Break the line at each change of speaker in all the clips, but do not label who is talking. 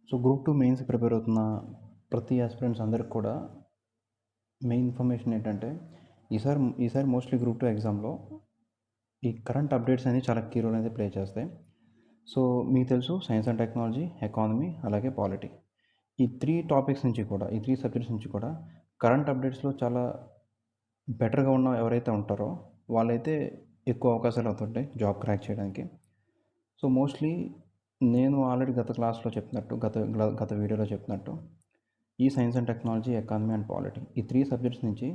So group 2 mains prepare అవుతున్న ప్రతి aspirants అందరికి కూడా మెయిన్ ఇన్ఫర్మేషన్ ఏంటంటే ఈసారి మోస్ట్లీ గ్రూప్ 2 ఎగ్జామ్లో ఈ కరెంట్ అప్డేట్స్ అనేవి చాలా కీ రోల్ అనేది ప్లే చేస్తాయి. సో మీకు తెలుసు సైన్స్ అండ్ టెక్నాలజీ, ఎకానమీ అలాగే పాలిటీ. ఈ 3 టాపిక్స్ నుంచి కూడా ఈ 3 సబ్జెక్ట్స్ నుంచి కూడా కరెంట్ అప్డేట్స్‌లో చాలా బెటర్‌గా ఉన్న ఎవరైతే ఉంటారో వాళ్ళైతే ఎక్కువ అవకాశాలు అవుతుంటాయి జాబ్ క్రాక్ చేయడానికి. సో మోస్ట్లీ నేను ఆల్రెడీ గత క్లాస్‌లో చెప్పినట్టు గత వీడియోలో చెప్పినట్టు ఈ science and technology, economy and polity ఈ 3 సబ్జెక్ట్స్ నుంచి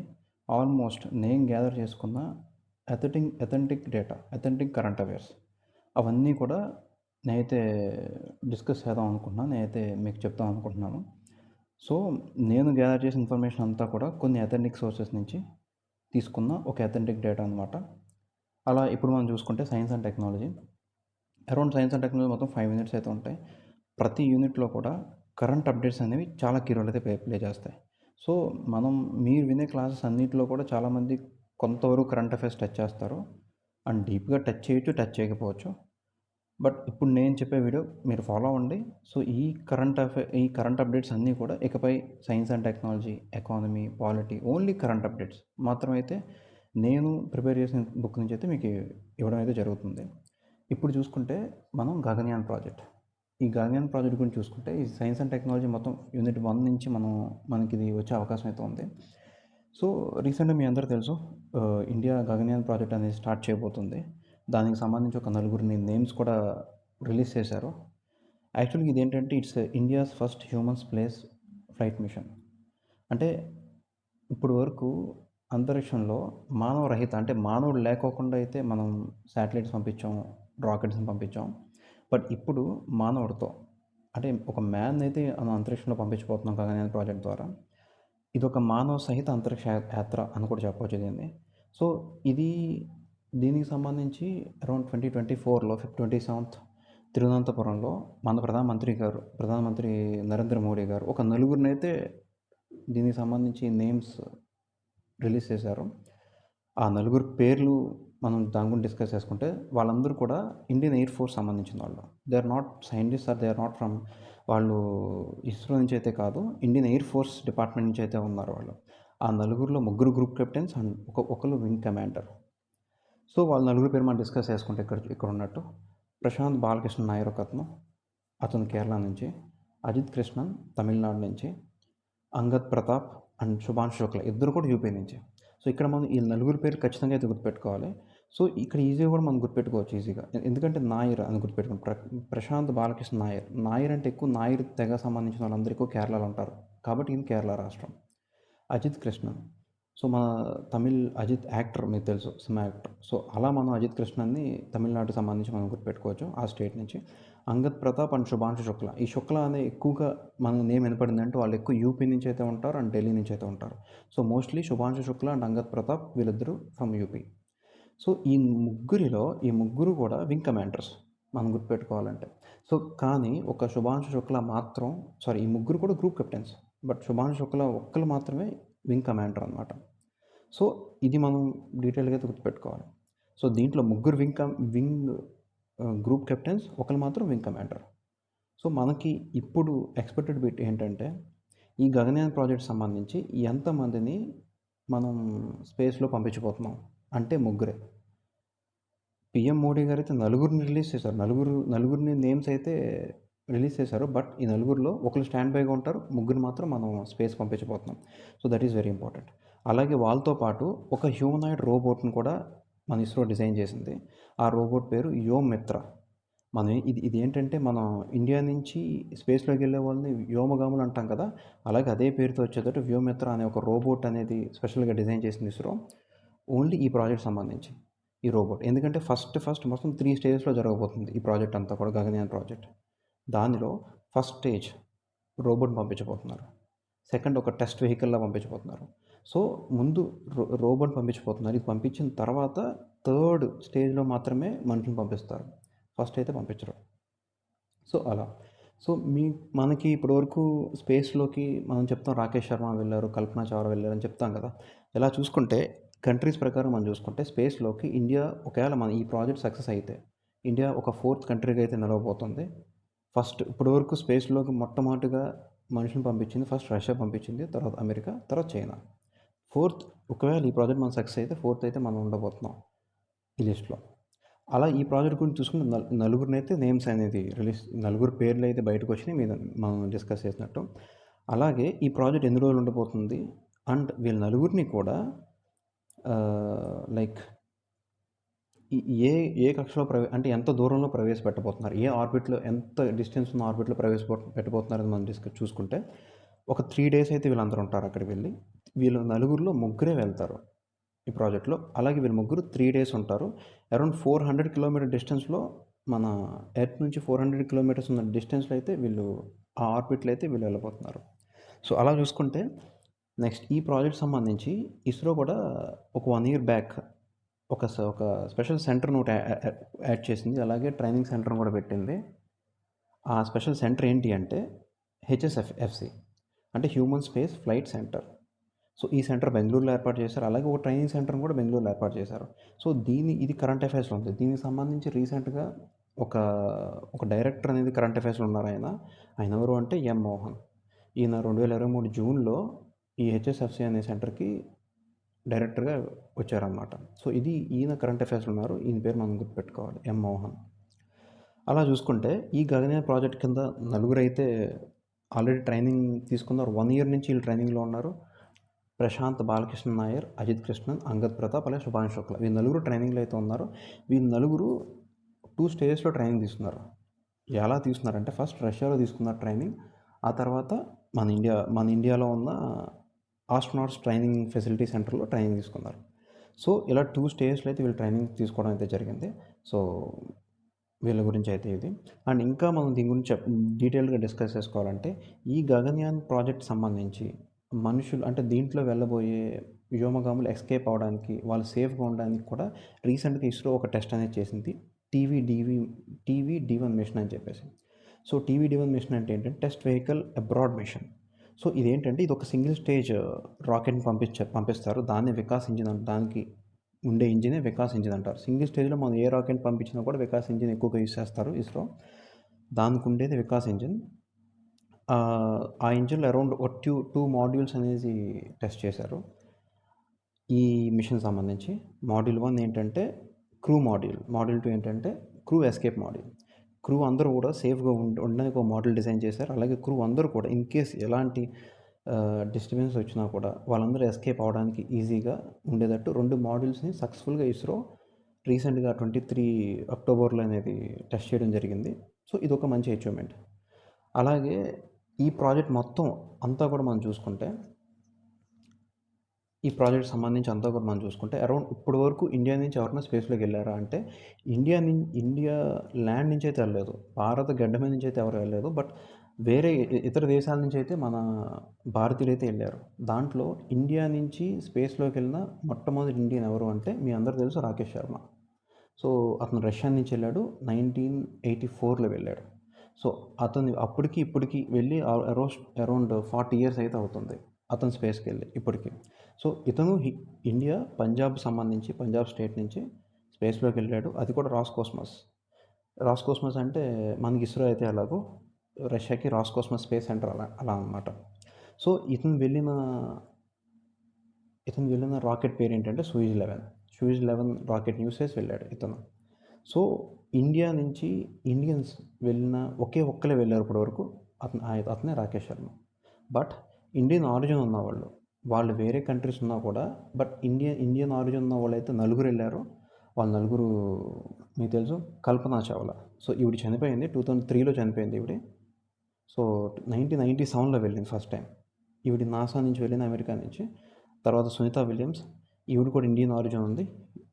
ఆల్మోస్ట్ నేను గ్యాదర్ చేసుకున్న అథెంటిక్ కరెంట్ అఫైర్స్ అవన్నీ కూడా నేనైతే డిస్కస్ చేద్దాం అనుకుంటున్నాను. నేనైతే మీకు చెప్దాం అనుకుంటున్నాను. సో నేను గ్యాదర్ చేసిన ఇన్ఫర్మేషన్ అంతా కూడా కొన్ని అథెంటిక్ సోర్సెస్ నుంచి తీసుకున్న ఒక అథెంటిక్ డేటా అనమాట. అలా ఇప్పుడు మనం చూసుకుంటే science and technology around science and technology మొత్తం 5 యూనిట్స్ అయితే ఉంటాయి. ప్రతి యూనిట్లో కూడా కరెంట్ అప్డేట్స్ అనేవి చాలా కీ రోల్ అయితే ప్లే చేస్తాయి. సో మీరు వినే క్లాసెస్ అన్నిటిలో కూడా చాలామంది కొంతవరకు కరెంట్ అఫైర్స్ టచ్ చేస్తారు. అండ్ డీప్గా టచ్ చేయొచ్చు, టచ్ చేయకపోవచ్చు. బట్ ఇప్పుడు నేను చెప్పే వీడియో మీరు ఫాలో అవ్వండి. సో ఈ కరెంట్ అప్డేట్స్ అన్నీ కూడా ఇకపై science and technology, economy, polity only current updates మాత్రమైతే నేను ప్రిపేర్ చేసిన బుక్ నుంచి అయితే మీకు ఇవ్వడం అయితే జరుగుతుంది. ఇప్పుడు చూసుకుంటే మనం గగన్యాన్ ప్రాజెక్ట్. ఈ గగన్యాన్ ప్రాజెక్ట్ గురించి చూసుకుంటే ఈ సైన్స్ అండ్ టెక్నాలజీ మొత్తం యూనిట్ 1 నుంచి మనకి ఇది వచ్చే అవకాశం అయితే ఉంది. సో రీసెంట్గా మీ అందరూ తెలుసు ఇండియా గగన్యాన్ ప్రాజెక్ట్ అనేది స్టార్ట్ చేయబోతుంది. దానికి సంబంధించి ఒక నలుగురిని నేమ్స్ కూడా రిలీజ్ చేశారు. యాక్చువల్గా ఇదేంటంటే it's India's first human space flight mission. అంటే ఇప్పుడు వరకు అంతరిక్షంలో మానవరహిత అంటే మానవుడు లేకోకుండా అయితే మనం శాటిలైట్స్ పంపించాం, రాకెట్స్ని పంపించాం. బట్ ఇప్పుడు మానవుడితో అంటే ఒక మ్యాన్ అయితే మనం అంతరిక్షంలో పంపించబోతున్నాం గగనయాన్ ప్రాజెక్ట్ ద్వారా. ఇదొక మానవ సహిత అంతరిక్ష యాత్ర అని కూడా చెప్పవచ్చు దీన్ని. సో దీనికి సంబంధించి అరౌండ్ 2024లో 27th తిరువనంతపురంలో మన ప్రధానమంత్రి నరేంద్ర మోడీ గారు ఒక నలుగురినైతే దీనికి సంబంధించి నేమ్స్ రిలీజ్ చేశారు. ఆ నలుగురు పేర్లు మనం దాని గురించి డిస్కస్ చేసుకుంటే వాళ్ళందరూ కూడా ఇండియన్ ఎయిర్ ఫోర్స్ సంబంధించిన వాళ్ళు. They are not scientist or they are not from వాళ్ళు ఇస్రో నుంచి అయితే కాదు, ఇండియన్ ఎయిర్ ఫోర్స్ డిపార్ట్మెంట్ నుంచి అయితే ఉన్నారు వాళ్ళు. ఆ నలుగురిలో ముగ్గురు గ్రూప్ కెప్టెన్స్ అండ్ ఒకరు వింగ్ కమాండర్. సో వాళ్ళ నలుగురు పేరు మనం డిస్కస్ చేసుకుంటే ఇక్కడ ఉన్నట్టు ప్రశాంత్ బాలకృష్ణ నాయర్ ఒక అతను కేరళ నుంచి, అజిత్ కృష్ణన్ తమిళనాడు నుంచి, అంగద్ ప్రతాప్ అండ్ శుభాన్ శుక్ల ఇద్దరు కూడా యూపీ నుంచి. సో ఇక్కడ మనం ఈ నలుగురు పేరు ఖచ్చితంగా అయితే గుర్తుపెట్టుకోవాలి. సో ఇక్కడ ఈజీగా కూడా మనం గుర్తుపెట్టుకోవచ్చు ఈజీగా. ఎందుకంటే నాయర్ అని గుర్తుపెట్టుకోండి. ప్రశాంత్ బాలకృష్ణ నాయర్ అంటే ఎక్కువ నాయర్ తెగ సంబంధించిన వాళ్ళందరూ ఎక్కువ కేరళలో ఉంటారు కాబట్టి ఇది కేరళ రాష్ట్రం. అజిత్ కృష్ణన్, సో మన తమిళ్ అజిత్ యాక్టర్ మీకు తెలుసు, సినిమా యాక్టర్. సో అలా మనం అజిత్ కృష్ణన్ని తమిళనాడుకి సంబంధించి మనం గుర్తుపెట్టుకోవచ్చు ఆ స్టేట్ నుంచి. అంగద్ ప్రతాప్ అండ్ శుభాంశు శుక్ల. ఈ శుక్ల అనే ఎక్కువగా మన నేమ్ వినపడిందంటే వాళ్ళు ఎక్కువ యూపీ నుంచి అయితే ఉంటారు అండ్ ఢిల్లీ నుంచి అయితే ఉంటారు. So mostly Shubhanshu Shukla and Angad Pratap వీళ్ళిద్దరూ ఫ్రమ్ యూపీ. సో ఈ ముగ్గురు కూడా వింగ్ కమాండర్స్ మనం గుర్తుపెట్టుకోవాలంటే. సో కానీ ఒక శుభాంశు శుక్ల మాత్రం ఈ ముగ్గురు కూడా గ్రూప్ కెప్టెన్స్. బట్ శుభాంశు శుక్ల ఒక్కరు మాత్రమే వింగ్ కమాండర్ అనమాట. సో ఇది మనం డీటెయిల్గా అయితే గుర్తుపెట్టుకోవాలి. సో దీంట్లో ముగ్గురు వింగ్ గ్రూప్ కెప్టెన్స్, ఒకరు మాత్రం వింగ్ కమాండర్. సో మనకి ఇప్పుడు ఎక్స్పెక్టెడ్ బిట్ ఏంటంటే ఈ గగనయాన్ ప్రాజెక్ట్ సంబంధించి ఎంతమందిని మనం స్పేస్లో పంపించబోతున్నాం అంటే ముగ్గురే. పిఎం మోడీ గారు అయితే నలుగురిని రిలీజ్ చేశారు. నలుగురిని నేమ్స్ అయితే రిలీజ్ చేశారు. బట్ ఈ నలుగురిలో ఒకరు స్టాండ్ బైగా ఉంటారు, ముగ్గురు మాత్రం మనం స్పేస్ పంపించబోతున్నాం. So that is very important. అలాగే వాళ్ళతో పాటు ఒక హ్యూమనాయిడ్ రోబోట్ని కూడా మన ఇస్రో డిజైన్ చేసింది. ఆ రోబోట్ పేరు యోమిత్ర. మనం ఇది ఏంటంటే మనం ఇండియా నుంచి స్పేస్లోకి వెళ్ళే వాళ్ళని వ్యోమగాములు అంటాం కదా, అలాగే అదే పేరుతో వచ్చేటట్టు వ్యోమిత్ర అనే ఒక రోబోట్ అనేది స్పెషల్గా డిజైన్ చేసింది ఇస్రో ఓన్లీ ఈ ప్రాజెక్ట్ సంబంధించి. ఈ రోబోట్ ఎందుకంటే ఫస్ట్ మొత్తం 3 స్టేజెస్లో జరగబోతుంది ఈ ప్రాజెక్ట్ అంతా కూడా, గగనయాన్ ప్రాజెక్ట్. దానిలో ఫస్ట్ స్టేజ్ రోబోట్ పంపించబోతున్నారు. సెకండ్ ఒక టెస్ట్ వెహికల్లా పంపించబోతున్నారు. సో ముందు రోబోట్ పంపించబోతున్నారు. ఇది పంపించిన తర్వాత థర్డ్ స్టేజ్లో మాత్రమే మనుషులను పంపిస్తారు, ఫస్ట్ అయితే పంపించరు. సో అలా. సో మనకి ఇప్పటివరకు స్పేస్లోకి మనం చెప్తాం రాకేష్ శర్మ వెళ్ళారు, కల్పనా చావ్లా వెళ్ళారు అని చెప్తాం కదా. ఇలా చూసుకుంటే కంట్రీస్ ప్రకారం మనం చూసుకుంటే స్పేస్లోకి ఇండియా ఒకవేళ మన ఈ ప్రాజెక్ట్ సక్సెస్ అయితే ఇండియా ఒక 4th కంట్రీగా అయితే నిలవబోతుంది. ఫస్ట్ ఇప్పటి వరకు స్పేస్‌లోకి మొట్టమొదటిగా మనిషిని పంపించింది ఫస్ట్ రష్యా పంపించింది. తర్వాత అమెరికా, తర్వాత చైనా. ఫోర్త్ ఒకవేళ ఈ ప్రాజెక్ట్ మనం సక్సెస్ అయితే ఫోర్త్ అయితే మనం ఉండబోతున్నాం ఈ లిస్ట్‌లో. అలా ఈ ప్రాజెక్ట్ గురించి చూసుకుంటే నలుగురినైతే నేమ్స్ అనేది రిలీజ్ నలుగురు పేర్లు అయితే బయటకొచ్చినాయి మీద మనం డిస్కస్ చేసినట్టు. అలాగే ఈ ప్రాజెక్ట్ ఎన్ని రోజులు ఉండబోతుంది అండ్ వీళ్ళ నలుగురిని కూడా లైక్ ఈ ఏ ఏ కక్షలో అంటే ఎంత దూరంలో ప్రవేశపెట్టబోతున్నారు? ఏ ఆర్బిట్‌లో ఎంత డిస్టెన్స్ ఉన్న ఆర్బిట్‌లో పెట్టబోతున్నారని మనం చూసుకుంటే ఒక 3 డేస్ అయితే వీళ్ళందరూ ఉంటారు అక్కడికి వెళ్ళి. వీళ్ళు నలుగురిలో ముగ్గురే వెళ్తారు ఈ ప్రాజెక్ట్‌లో. అలాగే వీళ్ళు ముగ్గురు 3 డేస్ ఉంటారు. అరౌండ్ 400 కిలోమీటర్ డిస్టెన్స్‌లో మన ఎర్త్ నుంచి 400 కిలోమీటర్స్ ఉన్న డిస్టెన్స్‌లో అయితే వీళ్ళు ఆ ఆర్బిట్‌లో అయితే వీళ్ళు వెళ్ళబోతున్నారు. సో, అలా చూసుకుంటే నెక్స్ట్ ఈ ప్రాజెక్ట్ సంబంధించి ఇస్రో కూడా ఒక 1 ఇయర్ బ్యాక్ ఒక స్పెషల్ సెంటర్‌ని ఒకటి యాడ్ చేసింది. అలాగే ట్రైనింగ్ సెంటర్‌ని కూడా పెట్టింది. ఆ స్పెషల్ సెంటర్ ఏంటి అంటే హెచ్ఎస్ఎఫ్‌సి అంటే human space flight centre. So, ఈ సెంటర్ బెంగుళూరులో ఏర్పాటు చేశారు. అలాగే ఒక ట్రైనింగ్ సెంటర్‌ని కూడా బెంగుళూరులో ఏర్పాటు చేశారు. సో, ఇది కరెంట్ అఫైర్స్‌లో ఉంది. దీనికి సంబంధించి రీసెంట్‌గా ఒక ఒక డైరెక్టర్ అనేది కరెంట్ అఫైర్స్‌లో ఉన్నారు ఆయన. ఆయన ఎవరు అంటే ఎం. మోహన్. ఈయన 2023 జూన్‌లో ఈ హెచ్ఎస్ఎఫ్‌సి అనే సెంటర్‌కి డైరెక్టర్‌గా వచ్చారనమాట. సో, ఈయన కరెంట్ అఫైర్స్‌లో ఉన్నారు. ఈయన పేరు మనం గుర్తుపెట్టుకోవాలి. ఎం. మోహన్. అలా చూసుకుంటే ఈ గగనయాన్ ప్రాజెక్ట్ కింద నలుగురైతే ఆల్రెడీ ట్రైనింగ్ తీసుకున్నారు. 1 ఇయర్ నుంచి వీళ్ళు ట్రైనింగ్‌లో ఉన్నారు. ప్రశాంత్ బాలకృష్ణ నాయర్, అజిత్ కృష్ణన్, అంగద్ ప్రతాప్ అలాగే శుభాంశు శుక్ల. వీళ్ళు నలుగురు ట్రైనింగ్‌లో అయితే ఉన్నారు. వీళ్ళు నలుగురు 2 స్టేజెస్‌లో ట్రైనింగ్ తీసుకున్నారు. ఎలా తీసుకున్నారంటే ఫస్ట్ రష్యాలో తీసుకున్నారు ట్రైనింగ్. ఆ తర్వాత మన ఇండియాలో ఉన్న ఆస్ట్రోనాట్స్ ట్రైనింగ్ ఫెసిలిటీ సెంటర్‌లో ట్రైనింగ్ తీసుకున్నారు. సో, ఇలా 2 స్టేజెస్‌లో అయితే వీళ్ళు ట్రైనింగ్ తీసుకోవడం అయితే జరిగింది. సో, వీళ్ళ గురించి అయితే ఇది. అండ్ ఇంకా మనం దీని గురించి డీటెయిల్‌గా డిస్కస్ చేసుకోవాలంటే ఈ గగన్యాన్ ప్రాజెక్ట్ సంబంధించి మనుషులు అంటే దీంట్లో వెళ్ళబోయే వ్యోమగాములు ఎస్కేప్ అవ్వడానికి, వాళ్ళు సేఫ్‌గా ఉండడానికి కూడా రీసెంట్‌గా ఇస్రో ఒక టెస్ట్ అనేది చేసింది. టీవీ-డి1 మిషన్ అని చెప్పేసి. సో, టీవీ-డి1 మిషన్ అంటే ఏంటంటే test vehicle abort mission. So, ఇదేంటంటే ఇదొక సింగిల్ స్టేజ్ రాకెట్‌ని పంపిస్తారు. దాన్ని వికాస్ ఇంజిన్ దానికి ఉండే ఇంజినే వికాస్ ఇంజిన్ అంటారు. సింగిల్ స్టేజ్‌లో మనం ఏ రాకెట్ పంపించినా కూడా వికాస్ ఇంజిన్ ఎక్కువగా యూజ్ చేస్తారు ఇస్రో. దానికి ఉండేది వికాస్ ఇంజిన్. ఆ ఇంజిన్‌లో అరౌండ్ ఒక 2 మాడ్యూల్స్ అనేది టెస్ట్ చేశారు. ఈ మిషన్ సంబంధించి. మాడ్యూల్ 1 ఏంటంటే క్రూ మాడ్యూల్. మాడ్యూల్ 2 ఏంటంటే క్రూ ఎస్కేప్ మాడ్యూల్. క్రూ అందరూ కూడా సేఫ్‌గా ఉండడానికి ఒక మాడ్యూల్ డిజైన్ చేశారు. అలాగే క్రూ అందరూ కూడా ఇన్ కేస్ ఎలాంటి డిస్టర్బెన్స్ వచ్చినా కూడా వాళ్ళందరూ ఎస్కేప్ అవ్వడానికి ఈజీగా ఉండేటట్టు 2 మాడ్యూల్స్‌ని సక్సెస్‌ఫుల్‌గా ఇస్రో రీసెంట్‌గా 23 అక్టోబర్‌లో అనేది టెస్ట్ చేయడం జరిగింది. సో, ఇదొక మంచి అచీవ్‌మెంట్. అలాగే ఈ ప్రాజెక్ట్ మొత్తం అంతా కూడా మనం చూసుకుంటే ఈ ప్రాజెక్ట్ సంబంధించి అంతా కూడా మనం చూసుకుంటే అరౌండ్ ఇప్పటి వరకు ఇండియా నుంచి ఎవరైనా స్పేస్‌లోకి వెళ్ళారా అంటే ఇండియా ల్యాండ్ నుంచి అయితే వెళ్ళలేదు. భారత గడ్డ మీద నుంచి అయితే ఎవరు వెళ్ళలేదు. బట్ వేరే ఇతర దేశాల నుంచి అయితే మన భారతీయులైతే వెళ్ళారు. దాంట్లో ఇండియా నుంచి స్పేస్‌లోకి వెళ్ళిన మొట్టమొదటి ఇండియన్ ఎవరు అంటే మీ అందరికీ తెలుసు రాకేష్ శర్మ. సో, అతను రష్యా నుంచి వెళ్ళాడు. 1984లో వెళ్ళాడు. సో, అతను అప్పటికి ఇప్పటికి వెళ్ళి అరౌండ్ 40 ఇయర్స్ అయితే అవుతుంది. అతను స్పేస్‌కెళ్ళి ఇప్పటికి. సో, ఇతను పంజాబ్ స్టేట్ నుంచి స్పేస్‌లోకి వెళ్ళాడు. అది కూడా రాస్‌కోస్మస్. రాస్‌కోస్మస్ అంటే మనకి ఇస్రో అయితే ఎలాగో రష్యాకి రాస్‌కోస్మస్ స్పేస్ సెంటర్ అలా అలా అనమాట. సో, ఇతను వెళ్ళిన రాకెట్ పేరేంటంటే సూయిజ్ 11. సూయిజ్ 11 రాకెట్‌ని యూజ్ చేసి వెళ్ళాడు ఇతను. సో, ఇండియా నుంచి ఇండియన్స్ వెళ్ళిన ఒక్కలే వెళ్ళారు ఇప్పటివరకు. అతనే Rakesh Sharma. But Indian origin ఉన్నవాళ్ళు, వాళ్ళు వేరే కంట్రీస్ ఉన్నా కూడా బట్ ఇండియన్ ఆరిజిన్ ఉన్న వాళ్ళైతే నలుగురు వెళ్ళారు. వాళ్ళ నలుగురు మీకు తెలుసు కల్పనా చావ్లా. సో, ఈవిడ చనిపోయింది. 2003లో చనిపోయింది ఈవిడ. సో, 1997లో వెళ్ళింది ఫస్ట్ టైం. ఈవిడ నాసా నుంచి వెళ్ళింది అమెరికా నుంచి. తర్వాత సునీత విలియమ్స్. ఈవిడ కూడా ఇండియన్ ఆరిజిన్ ఉంది.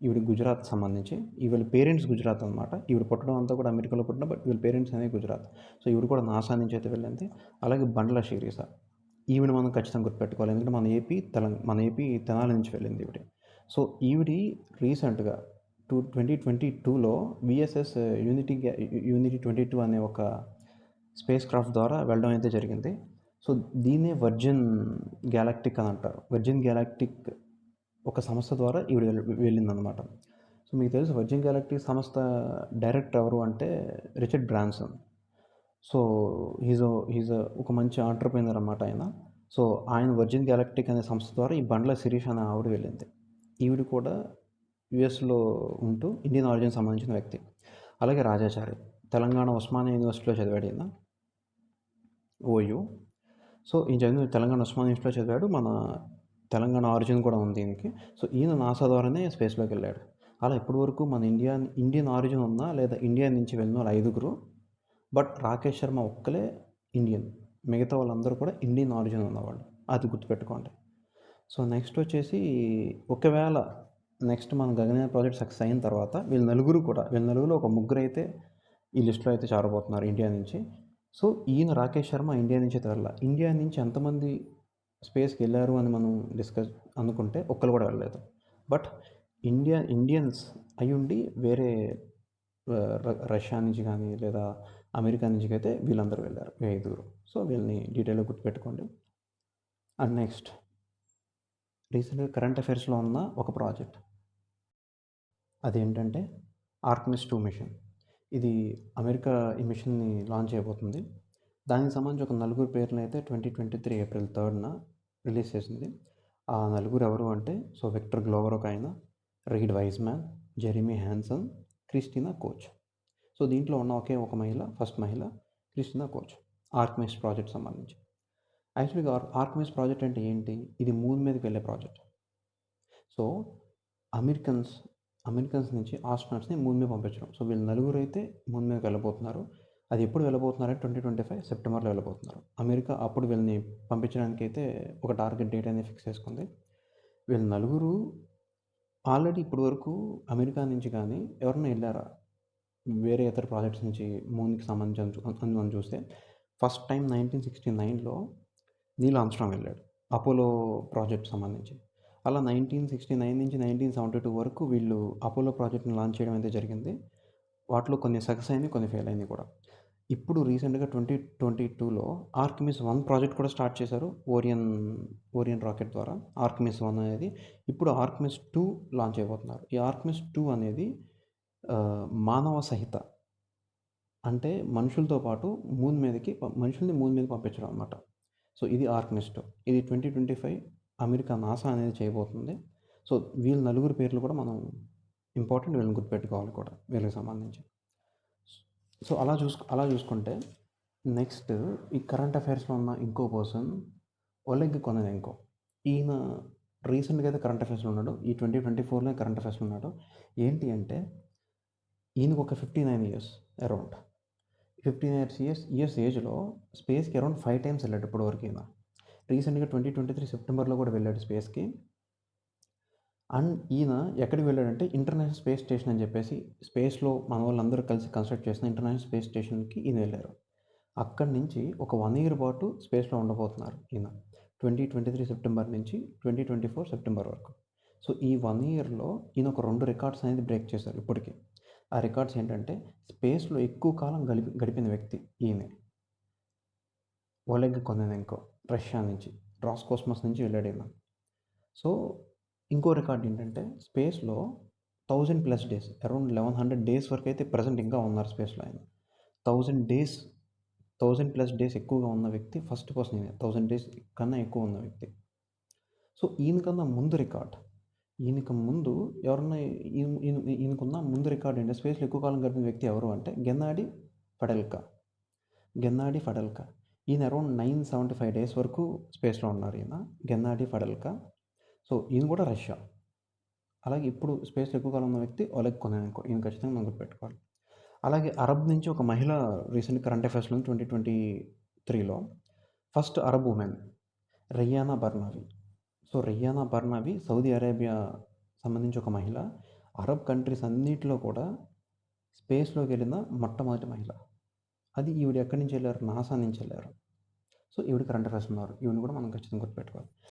ఈవిడ గుజరాత్ సంబంధించి. ఈవిడ పేరెంట్స్ గుజరాత్ అనమాట. ఈవిడ పుట్టడం అంతా కూడా అమెరికాలో పుట్టిన బట్ వీళ్ళ పేరెంట్స్ అనేది గుజరాత్. సో, ఈవిడ కూడా నాసా నుంచి అయితే వెళ్ళింది. అలాగే బండ్ల శిరీష. ఈవిడ మనం ఖచ్చితంగా గుర్తుపెట్టుకోవాలి. ఎందుకంటే మన ఏపీ తెనాలి నుంచి వెళ్ళింది ఈవిడ. సో, ఈవిడ రీసెంట్‌గా 2022లో వీఎస్ఎస్ యూనిటీ 22 అనే ఒక స్పేస్ క్రాఫ్ట్ ద్వారా వెళ్ళడం అయితే జరిగింది. సో, దీన్నే వర్జిన్ గ్యాలాక్టిక్ అని అంటారు. వర్జిన్ గ్యాలాక్టిక్ ఒక సంస్థ ద్వారా ఈవిడ వెళ్ళిందనమాట. సో, మీకు తెలుసు వర్జిన్ గ్యాలాక్టిక్ సంస్థ డైరెక్టర్ ఎవరు అంటే రిచర్డ్ బ్రాన్సన్. సో ఒక మంచి ఆంటర్‌ప్రెన్యూర్ అనమాట ఆయన. సో, ఆయన వర్జిన్ గ్యాలక్టిక్ అనే సంస్థ ద్వారా ఈ బండ్ల శిరీష్ అనే ఆవిడ వెళ్ళింది. ఈవిడ కూడా యూఎస్‌లో ఉంటూ ఇండియన్ ఆరిజిన్‌కి సంబంధించిన వ్యక్తి. అలాగే రాజాచారి తెలంగాణ ఉస్మానియా యూనివర్సిటీలో చదివాడు ఈయన. ఓయూ. సో, ఈయన చదివింది తెలంగాణ ఉస్మానియా యూనివర్సిటీలో చదివాడు. మన తెలంగాణ ఆరిజిన్ కూడా ఉంది ఈయనకి. సో, ఈయన నాసా ద్వారానే స్పేస్‌లోకెళ్ళాడు. అలా ఇప్పటి వరకు మన ఇండియన్ ఆరిజిన్ ఉన్న లేదా ఇండియా నుంచి వెళ్ళిన వాళ్ళు 5గురు. బట్ రాకేష్ శర్మ ఒక్కలే ఇండియన్. మిగతా వాళ్ళందరూ కూడా ఇండియన్ ఆరిజిన్ ఉన్నవాళ్ళు. అది గుర్తుపెట్టుకోండి. సో, నెక్స్ట్ వచ్చేసి ఒకవేళ నెక్స్ట్ మన గగనయాన్ ప్రాజెక్ట్ సక్సెస్ అయిన తర్వాత వీళ్ళ నలుగురిలో ఒక ముగ్గురైతే ఈ లిస్ట్‌లో అయితే చేరబోతున్నారు ఇండియా నుంచి. సో, ఈయన రాకేష్ శర్మ ఇండియా నుంచి అయితే వెళ్ళల. ఇండియా నుంచి ఎంతమంది స్పేస్‌కి వెళ్ళారు అని మనం అనుకుంటే ఒక్కళ్ళు కూడా వెళ్ళలేదు. బట్ ఇండియన్స్ అయ్యుండి వేరే రష్యా నుంచి కానీ లేదా అమెరికా నుంచి అయితే వీళ్ళందరూ వెళ్ళారు. ఈ 5గురు. సో, వీళ్ళని డీటెయిల్‌గా గుర్తుపెట్టుకోండి. అండ్ నెక్స్ట్ రీసెంట్‌గా కరెంట్ అఫైర్స్‌లో ఉన్న ఒక ప్రాజెక్ట్. అదేంటంటే ఆర్టెమిస్ 2 మిషన్. ఇది అమెరికా ఈ మిషన్‌ని లాంచ్ చేయబోతుంది. దానికి సంబంధించి ఒక నలుగురు పేర్లనైతే 2023 ఏప్రిల్ 3న రిలీజ్ చేసింది. ఆ నలుగురు ఎవరు అంటే విక్టర్ గ్లోవర్ ఒకాయన, Reid Wiseman, Jeremy Hansen, Christina Koch. So, దీంట్లో ఉన్న ఒకే ఒక మహిళ, ఫస్ట్ మహిళ క్రిస్టినా కోచ్. ఆర్టెమిస్ ప్రాజెక్ట్ సంబంధించి. యాక్చువల్‌గా ఆర్టెమిస్ ప్రాజెక్ట్ అంటే ఏంటి? ఇది మూన్ మీదకి వెళ్ళే ప్రాజెక్ట్. సో, అమెరికన్స్ నుంచి ఆస్ట్రోనాట్స్‌ని మూన్ మీద పంపించడం. సో, వీళ్ళు నలుగురు అయితే మూన్ మీదకి వెళ్ళబోతున్నారు. అది ఎప్పుడు వెళ్ళబోతున్నారంటే 2025 సెప్టెంబర్‌లో వెళ్ళబోతున్నారు. అమెరికా అప్పుడు వీళ్ళని పంపించడానికైతే ఒక టార్గెట్ డేట్ అనేది ఫిక్స్ చేసుకుంది. వీళ్ళు నలుగురు ఆల్రెడీ ఇప్పటి వరకు అమెరికా నుంచి కానీ ఎవరైనా వెళ్ళారా? వేరే ఇతర ప్రాజెక్ట్స్ నుంచి మూన్‌కి సంబంధించి అని మనం చూస్తే ఫస్ట్ టైం 1969లో నీల్ ఆర్మ్‌స్ట్రాంగ్ వెళ్ళాడు. అపోలో ప్రాజెక్ట్ సంబంధించి. అలా 1969 నుంచి 1972 వరకు వీళ్ళు అపోలో ప్రాజెక్ట్‌ని లాంచ్ చేయడం అయితే జరిగింది. వాటిలో కొన్ని సక్సెస్ అయినాయి, కొన్ని ఫెయిల్ అయినాయి కూడా. ఇప్పుడు రీసెంట్‌గా 2022లో ఆర్కిమిస్ 1 ప్రాజెక్ట్ కూడా స్టార్ట్ చేశారు. ఓరియన్ రాకెట్ ద్వారా ఆర్కిమిస్ 1 అనేది. ఇప్పుడు ఆర్కిమిస్ 2 లాంచ్ చేయబోతున్నారు. ఈ ఆర్కిమిస్ 2 అనేది మానవ సహిత అంటే మనుషులతో పాటు మనుషుల్ని మూన్ మీదకి పంపించడం అనమాట. సో, ఇది ఆర్కిమిస్ 2. ఇది 2025 అమెరికా నాసా అనేది చేయబోతుంది. సో, వీళ్ళ నలుగురు పేర్లు కూడా మనం ఇంపార్టెంట్. వీళ్ళని గుర్తుపెట్టుకోవాలి కూడా వీళ్ళకి సంబంధించి. సో, అలా చూసుకుంటే నెక్స్ట్ ఈ కరెంట్ అఫైర్స్‌లో ఉన్న ఇంకో పర్సన్ ఒలెగ్ కొనెనెంకో. ఈయన రీసెంట్‌గా అయితే కరెంట్ అఫైర్స్‌లో ఉన్నాడు. ఈ 2024లోనే కరెంట్ అఫైర్స్‌లో ఉన్నాడు. ఏంటి అంటే ఈయనకు ఒక 59 ఇయర్స్ అరౌండ్. 59 ఇయర్స్ ఏజ్‌లో స్పేస్‌కి అరౌండ్ 5 టైమ్స్ వెళ్ళాడు ఇప్పటివరకు ఈయన. రీసెంట్‌గా 2023 సెప్టెంబర్లో కూడా వెళ్ళాడు స్పేస్‌కి. అండ్ ఈయన ఎక్కడికి వెళ్ళాడంటే ఇంటర్నేషనల్ స్పేస్ స్టేషన్ అని చెప్పేసి స్పేస్‌లో మన వాళ్ళందరూ కలిసి కన్స్ట్రక్ట్ చేసిన ఇంటర్నేషనల్ స్పేస్ స్టేషన్‌కి ఈయన వెళ్ళారు. అక్కడి నుంచి ఒక 1 ఇయర్ పాటు స్పేస్‌లో ఉండబోతున్నారు ఈయన. 2023 సెప్టెంబర్ నుంచి 2024 సెప్టెంబర్ వరకు. సో, ఈ 1 ఇయర్‌లో ఈయన ఒక 2 రికార్డ్స్ అనేది బ్రేక్ చేశారు ఇప్పటికి. ఆ రికార్డ్స్ ఏంటంటే స్పేస్‌లో ఎక్కువ కాలం గడిపిన వ్యక్తి ఈయనే. ఒలెగ్ కొనెనెంకో రష్యా నుంచి. రాస్కోస్మస్ నుంచి వెళ్ళాడు ఈయన. సో, ఇంకో రికార్డ్ ఏంటంటే స్పేస్‌లో 1000+ డేస్ అరౌండ్ 1100 డేస్ వరకు అయితే ప్రెజెంట్ ఇంకా ఉన్నారు స్పేస్‌లో ఆయన. 1000 డేస్ 1000+ డేస్ ఎక్కువగా ఉన్న వ్యక్తి ఫస్ట్ పర్సన్ ఈయనే. 1000 డేస్ కన్నా ఎక్కువ ఉన్న వ్యక్తి. సో, ఈయనకన్నా ముందు రికార్డ్ ఈయనకు ముందు ఎవరన్నా ఈయనకున్న ముందు రికార్డ్ ఏంటంటే స్పేస్‌లో ఎక్కువ కాలం గడిపిన వ్యక్తి ఎవరు అంటే గెన్నాడీ ఫడెల్కా. ఈయన అరౌండ్ 975 డేస్ వరకు స్పేస్‌లో ఉన్నారు ఈయన. గెన్నాడీ ఫడెల్కా. సో, ఈయన కూడా రష్యా. అలాగే ఇప్పుడు స్పేస్‌లో ఎక్కువ కాలం ఉన్న వ్యక్తి ఒలెగ్ కొనెనెంకో. ఈయన ఖచ్చితంగా మనం గుర్తుపెట్టుకోవాలి. అలాగే అరబ్ నుంచి ఒక మహిళ రీసెంట్ కరెంట్ అఫైర్స్‌లో 2023లో first Arab women Rayyanah Barnawi. So, Rayyanah Barnawi Saudi Arabia సంబంధించి ఒక మహిళ. అరబ్ కంట్రీస్ అన్నిటిలో కూడా స్పేస్‌లోకి వెళ్ళిన మొట్టమొదటి మహిళ. అది ఈవిడ ఎక్కడి నుంచి వెళ్ళారు? నాసా నుంచి వెళ్ళారు. సో, ఈవిడ కరెంట్ అఫైర్స్ ఉన్నారు. ఈవిడని కూడా మనం ఖచ్చితంగా గుర్తుపెట్టుకోవాలి.